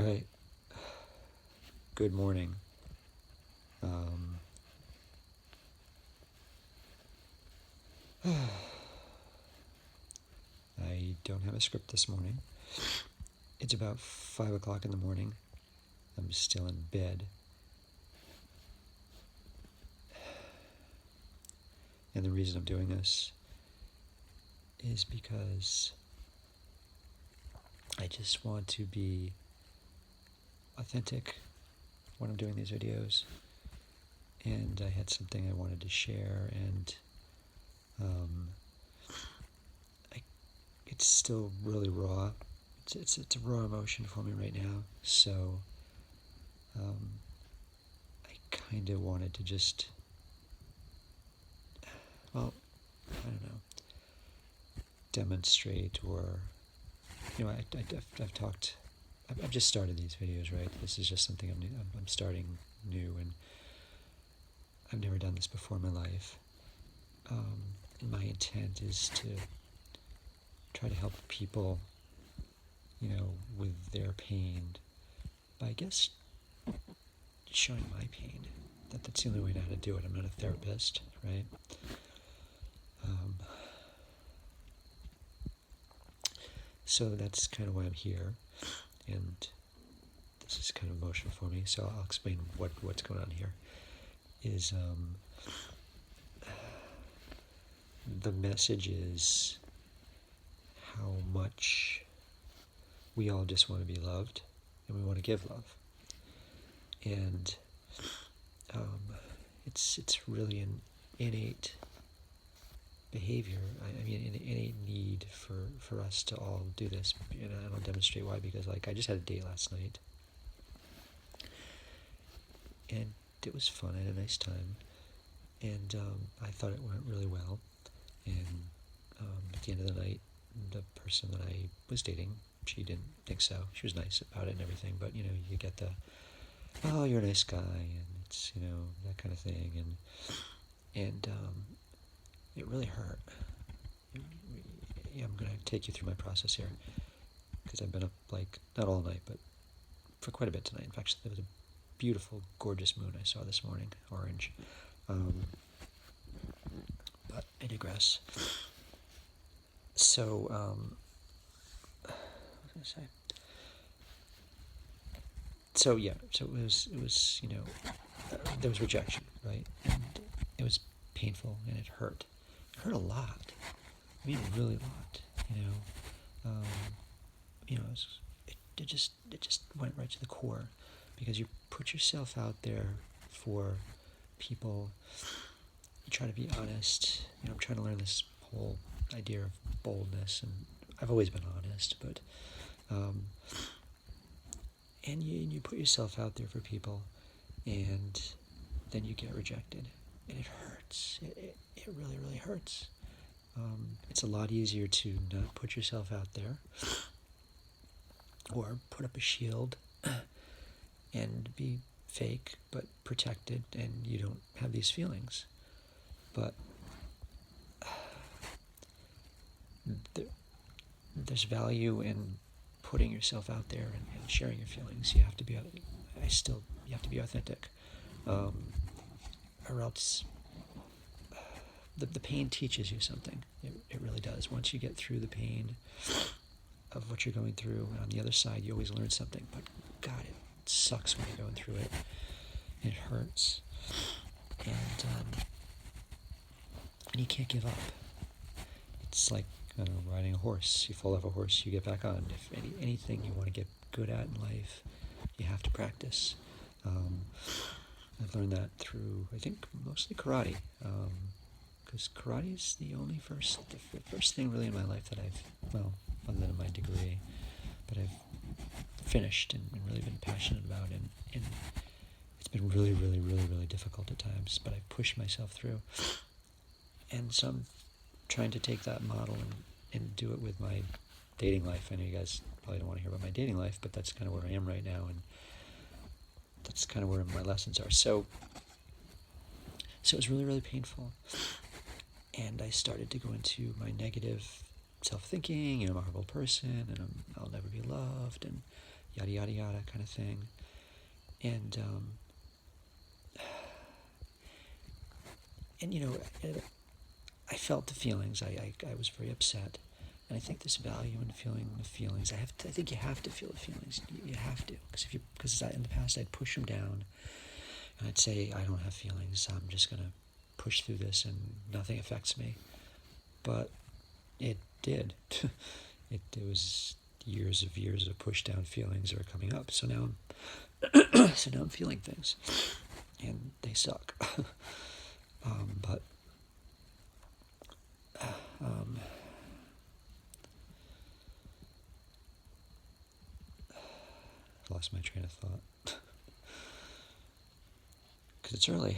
All right. Good morning. I don't have a script this morning. It's about 5 o'clock in the morning. I'm still in bed. And the reason I'm doing this is because I just want to be authentic when I'm doing these videos. And I had something I wanted to share, and it's still really raw. It's a raw emotion for me right now, so I kind of wanted to just, well, I don't know, demonstrate, or, I've talked, I've just started these videos, right? This is just something I'm starting new, and I've never done this before in my life. And my intent is to try to help people, with their pain by, I guess, showing my pain. That's the only way I know how to do it. I'm not a therapist, right? So that's kind of why I'm here, and this is kind of emotional for me, so I'll explain what's going on here. Is the message is how much we all just want to be loved, and we want to give love. And it's really an innate behavior. I mean, an innate need for us to all do this. And I'll demonstrate why, because I just had a date last night, and it was fun. I had a nice time, and I thought it went really well. And at the end of the night, the person that I was dating, she didn't think so. She was nice about it and everything, but you get the, oh, you're a nice guy, and it's, that kind of thing, and it really hurt. I'm going to take you through my process here, because I've been up, not all night, but for quite a bit tonight. In fact, there was a beautiful, gorgeous moon I saw this morning, orange. But I digress. So, what was I going to say? So it was, there was rejection, right? And it was painful, and it hurt. It hurt a lot. I mean, really a lot, it just went right to the core, because you put yourself out there for people. You try to be honest. I'm trying to learn this whole idea of boldness, and I've always been honest, but and you put yourself out there for people, and then you get rejected, and it hurts. It really, really hurts. It's a lot easier to not put yourself out there, or put up a shield and be fake but protected, and you don't have these feelings. But there's value in putting yourself out there and sharing your feelings. You have to be authentic, or else the pain teaches you something. It really does. Once you get through the pain of what you're going through, and on the other side, you always learn something. But God, it sucks when you're going through it. It hurts, and you can't give up. It's like, I don't know, riding a horse. You fall off a horse, you get back on. If anything you want to get good at in life, you have to practice. I've learned that through, I think, mostly karate, because karate is the first thing really in my life that other than my degree, but I've finished and really been passionate about, and it's been really, really, really, really difficult at times, but I've pushed myself through. And so I'm trying to take that model and do it with my dating life. I know you guys probably don't want to hear about my dating life, but that's kind of where I am right now, and that's kind of where my lessons are. So it was really, really painful, and I started to go into my negative self-thinking. I'm a horrible person, and I'll never be loved, and yada yada yada kind of thing. And I felt the feelings. I was very upset, and I think there's value in feeling the feelings. I think you have to feel the feelings. You have to, because in the past I'd push them down, and I'd say I don't have feelings. I'm just gonna push through this, and nothing affects me. But it did. It was years of push down feelings are coming up. So now I'm feeling things, and they suck. But lost my train of thought because it's early.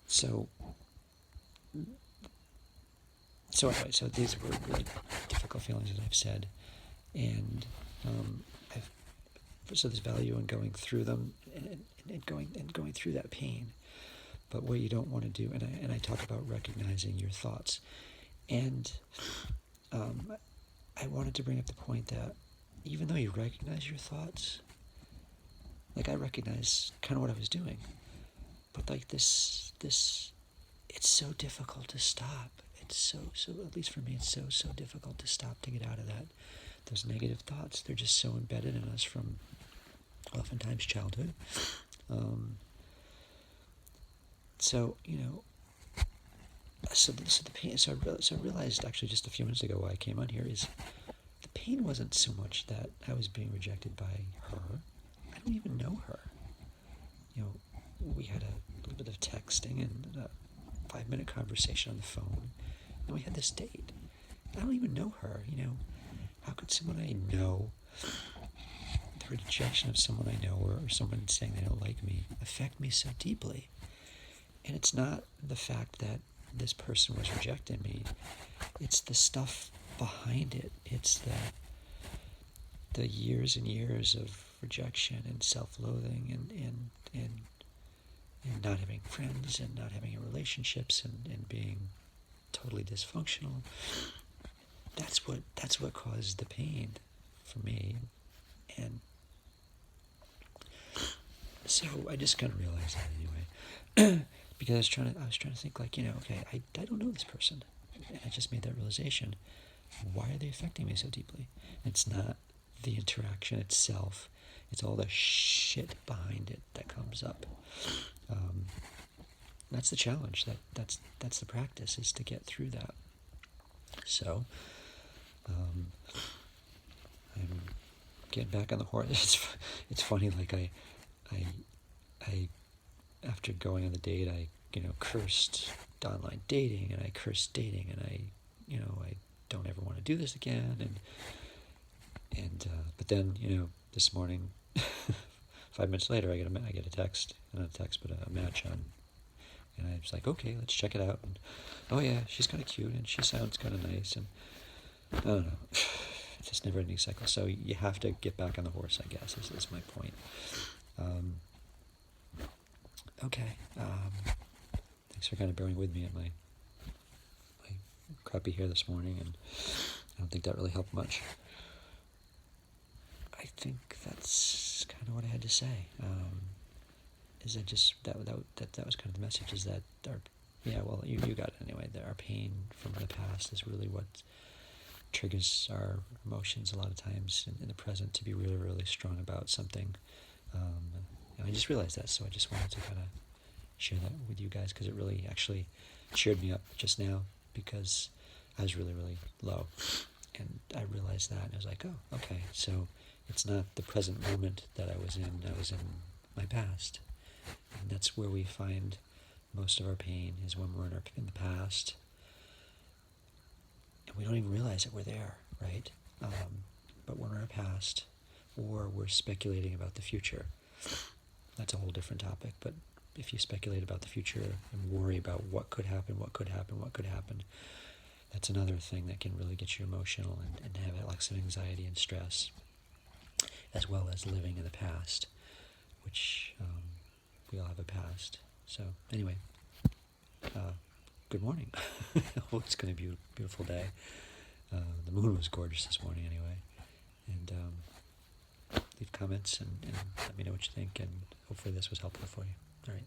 So anyway, so these were really difficult feelings, as I've said, and so there's value in going through them and going through that pain. But what you don't want to do, and I talk about recognizing your thoughts, and I wanted to bring up the point that even though you recognize your thoughts, like I recognize kind of what I was doing, but like this, it's so difficult to stop. It's so at least for me, it's so difficult to stop, to get out of that. Those negative thoughts, they're just so embedded in us from oftentimes childhood. So the pain. So I realized actually just a few minutes ago why I came on here is the pain wasn't so much that I was being rejected by her. I don't even know her. We had a little bit of texting and a 5-minute conversation on the phone, and we had this date. I don't even know her. How could someone I know, the rejection of someone I know, or someone saying they don't like me, affect me so deeply? And it's not the fact that this person was rejecting me. It's the stuff behind it. It's the years and years of rejection and self-loathing and not having friends and not having relationships and being totally dysfunctional. That's what caused the pain for me. And so I just kind of realized that anyway. Because I was trying to think okay, I don't know this person. And I just made that realization. Why are they affecting me so deeply? It's not the interaction itself. It's all the shit behind it that comes up. That's the challenge. That's the practice, is to get through that. So, I'm getting back on the horse. It's funny. Like I after going on the date, I cursed online dating, and I cursed dating, and I don't ever want to do this again. And but then this morning, 5 minutes later, I get a text, not a text, but a match on, and I was like, okay, let's check it out. And oh yeah, she's kind of cute, and she sounds kind of nice, and I don't know, it's just never ending cycle. So you have to get back on the horse, I guess, is my point. Okay. Thanks for kind of bearing with me at my crappy hair this morning, and I don't think that really helped much. I think that's kind of what I had to say. Is that just that was kind of the message? Is that you got it anyway. That our pain from the past is really what triggers our emotions a lot of times in the present to be really, really strong about something. And I just realized that, so I just wanted to kind of share that with you guys, because it really actually cheered me up just now, because I was really, really low. And I realized that, and I was like, oh, okay, so it's not the present moment that I was in my past. And that's where we find most of our pain, is when we're in the past. And we don't even realize that we're there, right? But when we're in our past, or we're speculating about the future, that's a whole different topic. But if you speculate about the future and worry about what could happen, that's another thing that can really get you emotional and have like some anxiety and stress, as well as living in the past, which we all have a past. So anyway, good morning. I hope it's going to be a beautiful day. The moon was gorgeous this morning anyway. leave comments and let me know what you think, and hopefully this was helpful for you. All right.